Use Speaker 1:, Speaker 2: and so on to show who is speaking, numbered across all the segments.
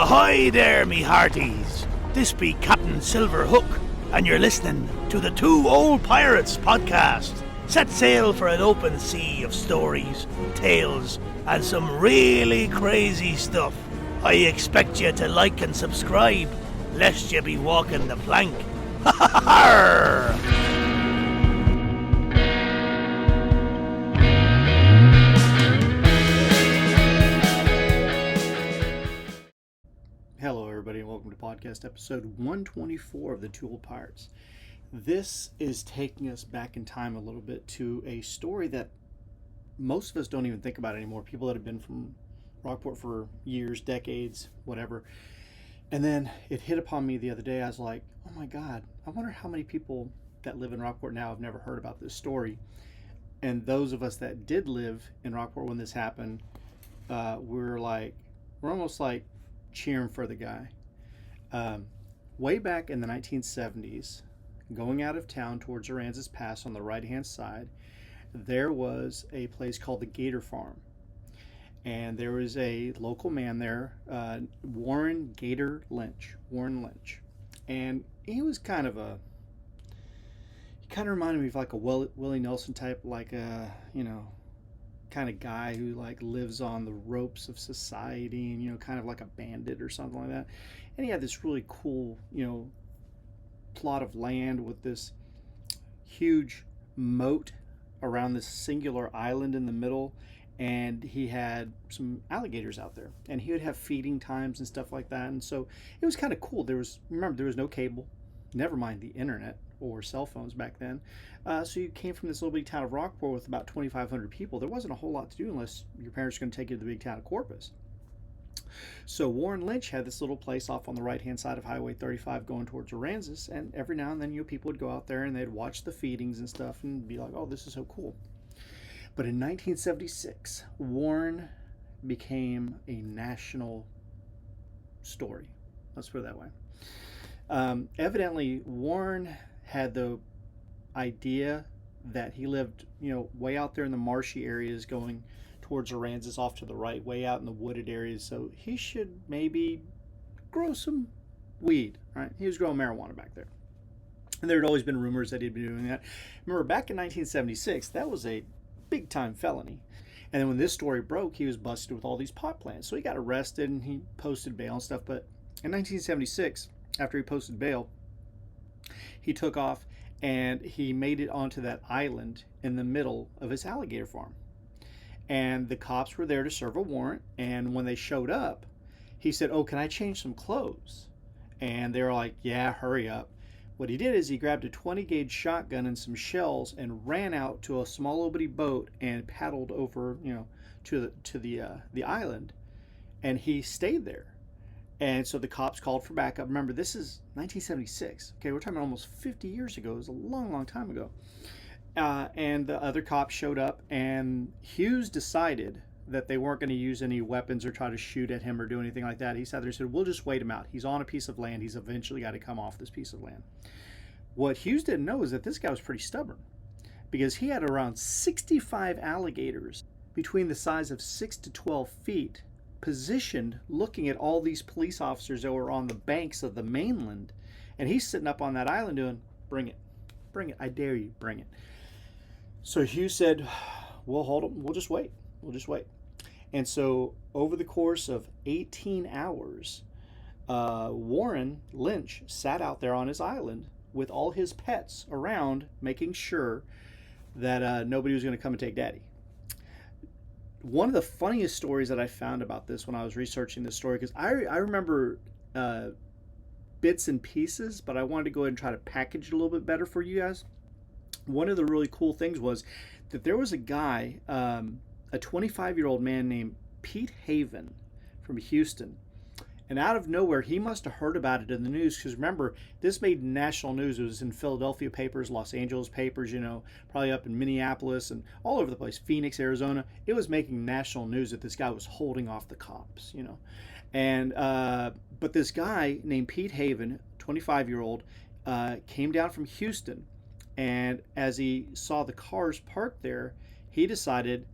Speaker 1: Ahoy there, me hearties! This be Captain Silver Hook, and you're listening to the Two Old Pirates podcast. Set sail for an open sea of stories, tales, and some really crazy stuff. I expect you to like and subscribe, lest you be walking the plank. Ha ha ha!
Speaker 2: Hello everybody and welcome to podcast episode 124 of the Two Old Pirates. This is taking us back in time a little bit to a story that most of us don't even think about anymore. People that have been from Rockport for years, decades, whatever. And then it hit upon me the other day. I was like, oh my God, I wonder how many people that live in Rockport now have never heard about this story. And those of us that did live in Rockport when this happened, we're almost like cheering for the guy. Way back in the 1970s, going out of town towards Aransas Pass on the right-hand side, there was a place called the Gator Farm. And there was a local man there, Warren Lynch. And he was kind of reminded me of like a Willie Nelson type, like a, kind of guy who like lives on the ropes of society and kind of like a bandit or something like that. And he had this really cool plot of land with this huge moat around this singular island in the middle, and he had some alligators out there, and he would have feeding times and stuff like that. And so it was kind of cool. There was no cable, never mind the internet or cell phones back then. So you came from this little bitty town of Rockport with about 2,500 people. There wasn't a whole lot to do unless your parents were going to take you to the big town of Corpus. So Warren Lynch had this little place off on the right-hand side of Highway 35 going towards Aransas, and every now and then people would go out there and they'd watch the feedings and stuff and be like, oh, this is so cool. But in 1976, Warren became a national story. Let's put it that way. Evidently, Warren had the idea that he lived, way out there in the marshy areas going towards Aransas off to the right, way out in the wooded areas. So he should maybe grow some weed, right? He was growing marijuana back there. And there had always been rumors that he'd been doing that. Remember, back in 1976, that was a big-time felony. And then when this story broke, he was busted with all these pot plants. So he got arrested and he posted bail and stuff. But in 1976, after he posted bail, he took off and he made it onto that island in the middle of his alligator farm. And the cops were there to serve a warrant. And when they showed up, he said, oh, can I change some clothes? And they were like, yeah, hurry up. What he did is he grabbed a 20-gauge shotgun and some shells and ran out to a small little bitty boat and paddled over, to the island. And he stayed there. And so the cops called for backup. Remember, this is 1976. Okay, we're talking about almost 50 years ago. It was a long, long time ago. And the other cops showed up, and Hughes decided that they weren't going to use any weapons or try to shoot at him or do anything like that. He sat there and said, we'll just wait him out. He's on a piece of land. He's eventually got to come off this piece of land. What Hughes didn't know is that this guy was pretty stubborn, because he had around 65 alligators between the size of 6 to 12 feet positioned looking at all these police officers that were on the banks of the mainland. And he's sitting up on that island doing, bring it, I dare you, bring it. So Hughes said, we'll hold them, we'll just wait. And so over the course of 18 hours, Warren Lynch sat out there on his island with all his pets around, making sure that nobody was going to come and take Daddy. One of the funniest stories that I found about this when I was researching this story, because I remember bits and pieces, but I wanted to go ahead and try to package it a little bit better for you guys. One of the really cool things was that there was a guy, a 25-year-old man named Pete Haven from Houston. And out of nowhere, he must have heard about it in the news, because remember, this made national news. It was in Philadelphia papers, Los Angeles papers, probably up in Minneapolis and all over the place, Phoenix, Arizona. It was making national news that this guy was holding off the cops, And but this guy named Pete Haven, 25-year-old, came down from Houston, and as he saw the cars parked there, he decided,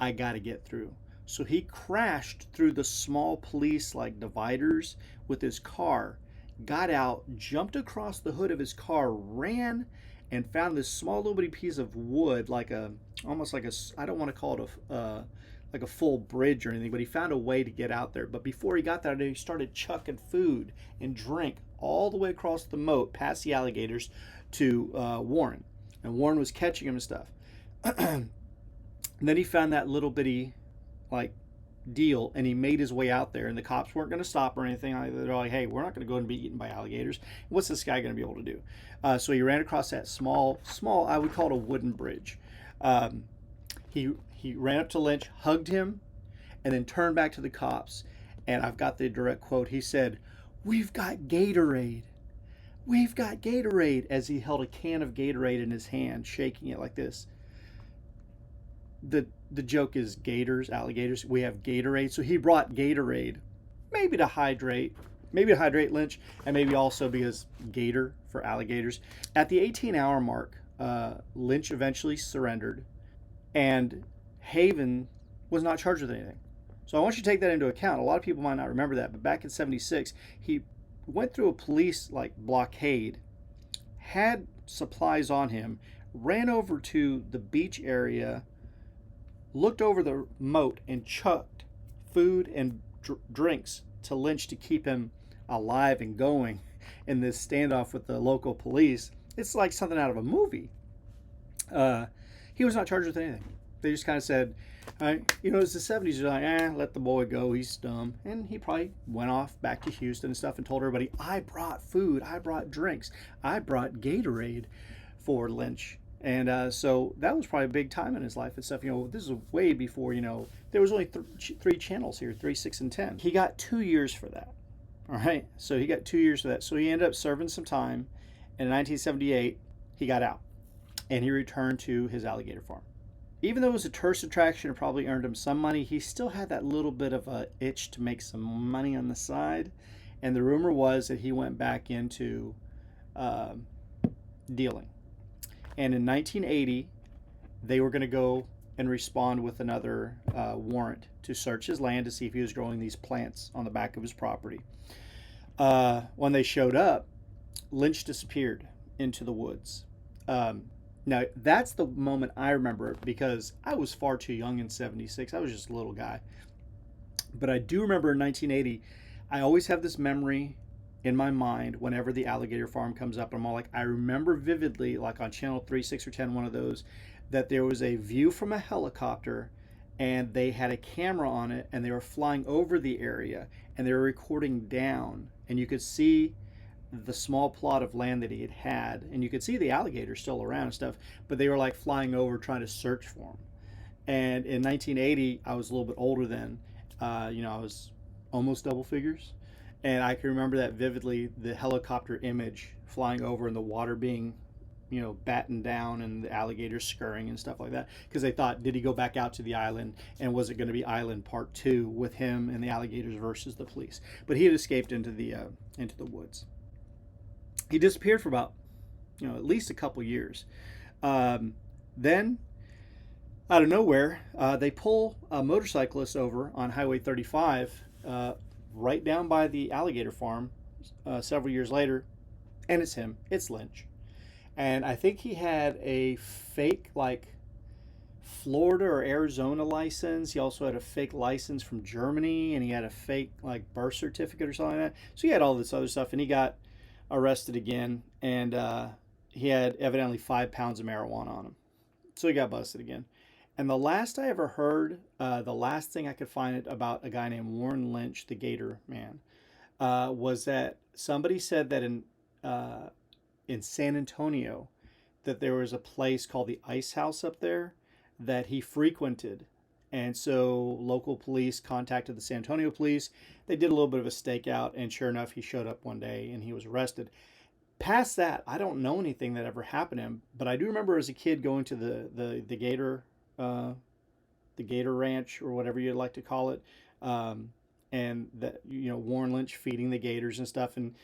Speaker 2: I got to get through. So he crashed through the small police like dividers with his car, got out, jumped across the hood of his car, ran, and found this small little bitty piece of wood, like a almost like a I don't want to call it a like a full bridge or anything, but he found a way to get out there. But before he got there, he started chucking food and drink all the way across the moat, past the alligators, to Warren, and Warren was catching him and stuff. And then he found that little bitty like deal, and he made his way out there, and the cops weren't going to stop or anything. They're like, hey, we're not going to go and be eaten by alligators. What's this guy going to be able to do? So he ran across that small, I would call it a wooden bridge. He ran up to Lynch, hugged him, and then turned back to the cops. And I've got the direct quote. He said, "We've got Gatorade. We've got Gatorade," as he held a can of Gatorade in his hand, shaking it like this. The joke is gators, alligators. We have Gatorade. So he brought Gatorade, maybe to hydrate Lynch, and maybe also because gator for alligators. At the 18-hour mark, Lynch eventually surrendered, and Haven was not charged with anything. So I want you to take that into account. A lot of people might not remember that, but back in '76, he went through a police like blockade, had supplies on him, ran over to the beach area, looked over the moat, and chucked food and drinks to Lynch to keep him alive and going in this standoff with the local police. It's like something out of a movie. He was not charged with anything. They just kind of said, it's the 70s. They're like, let the boy go. He's dumb. And he probably went off back to Houston and stuff and told everybody, I brought food. I brought drinks. I brought Gatorade for Lynch. And so that was probably a big time in his life and stuff. This is way before, there was only three channels here, 3, 6, and 10. He got 2 years for that. All right. So he got 2 years for that. So he ended up serving some time. And in 1978, he got out. And he returned to his alligator farm. Even though it was a tourist attraction and probably earned him some money, he still had that little bit of a itch to make some money on the side. And the rumor was that he went back into dealing. And in 1980, they were going to go and respond with another warrant to search his land to see if he was growing these plants on the back of his property. When they showed up, Lynch disappeared into the woods. Now, that's the moment I remember because I was far too young in '76. I was just a little guy. But I do remember in 1980, I always have this memory in my mind whenever the alligator farm comes up. I'm all like, I remember vividly, like on channel 3, 6, or 10, one of those, that there was a view from a helicopter and they had a camera on it and they were flying over the area and they were recording down. And you could see the small plot of land that he had, and you could see the alligators still around and stuff, but they were like flying over trying to search for him. And in 1980, I was a little bit older then. I was almost double figures, and I can remember that vividly, the helicopter image flying over and the water being, battened down and the alligators scurrying and stuff like that, because they thought, did he go back out to the island, and was it going to be Island Part 2 with him and the alligators versus the police? But he had escaped into the woods. He disappeared for about, at least a couple years. Then, out of nowhere, they pull a motorcyclist over on Highway 35, right down by the alligator farm, several years later, and it's him. It's Lynch. And I think he had a fake, Florida or Arizona license. He also had a fake license from Germany, and he had a fake, birth certificate or something like that. So he had all this other stuff, and he got arrested again, and he had evidently 5 pounds of marijuana on him. So he got busted again. And the last I ever heard, the last thing I could find about a guy named Warren Lynch, the Gator Man, was that somebody said that in San Antonio, that there was a place called the Ice House up there that he frequented. And so local police contacted the San Antonio police. They did a little bit of a stakeout, and sure enough, he showed up one day and he was arrested. Past that, I don't know anything that ever happened to him, but I do remember as a kid going to the Gator Ranch, or whatever you'd like to call it, and that Warren Lynch feeding the gators and stuff, and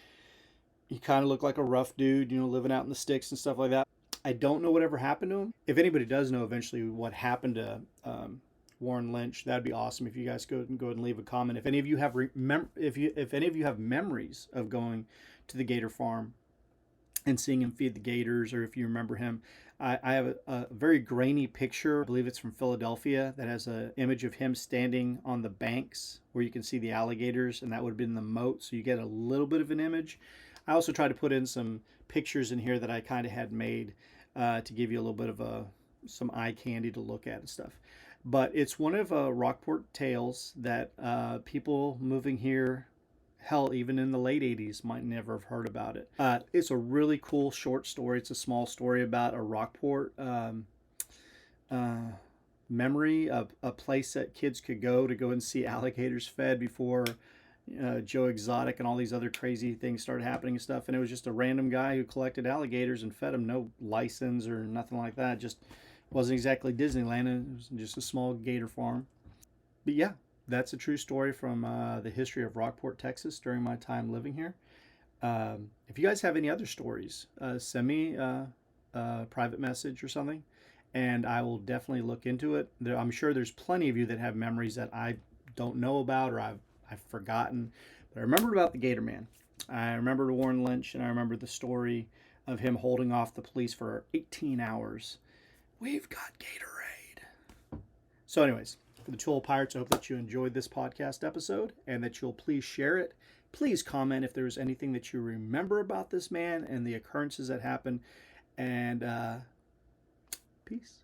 Speaker 2: he kind of looked like a rough dude, living out in the sticks and stuff like that. I don't know whatever happened to him. If anybody does know eventually what happened to Warren Lynch, that'd be awesome if you guys go and leave a comment. If any of you have if any of you have memories of going to the Gator farm and seeing him feed the gators, or if you remember him. I have a very grainy picture, I believe it's from Philadelphia, that has an image of him standing on the banks where you can see the alligators, and that would have been the moat, so you get a little bit of an image. I also tried to put in some pictures in here that I kind of had made to give you a little bit of some eye candy to look at and stuff. But it's one of Rockport tales that people moving here, hell, even in the late 80s, might never have heard about it. It's a really cool short story. It's a small story about a Rockport memory of a place that kids could go and see alligators fed before Joe Exotic and all these other crazy things started happening and stuff. And it was just a random guy who collected alligators and fed them. No license or nothing like that. Just wasn't exactly Disneyland. It was just a small gator farm. But yeah, that's a true story from the history of Rockport, Texas during my time living here. If you guys have any other stories, send me a private message or something, and I will definitely look into it. I'm sure there's plenty of you that have memories that I don't know about or I've forgotten. But I remember about the Gator Man. I remember Warren Lynch, and I remember the story of him holding off the police for 18 hours. We've got Gatorade. So anyways, for the Two Old Pirates, I hope that you enjoyed this podcast episode and that you'll please share it. Please comment if there's anything that you remember about this man and the occurrences that happened. And peace.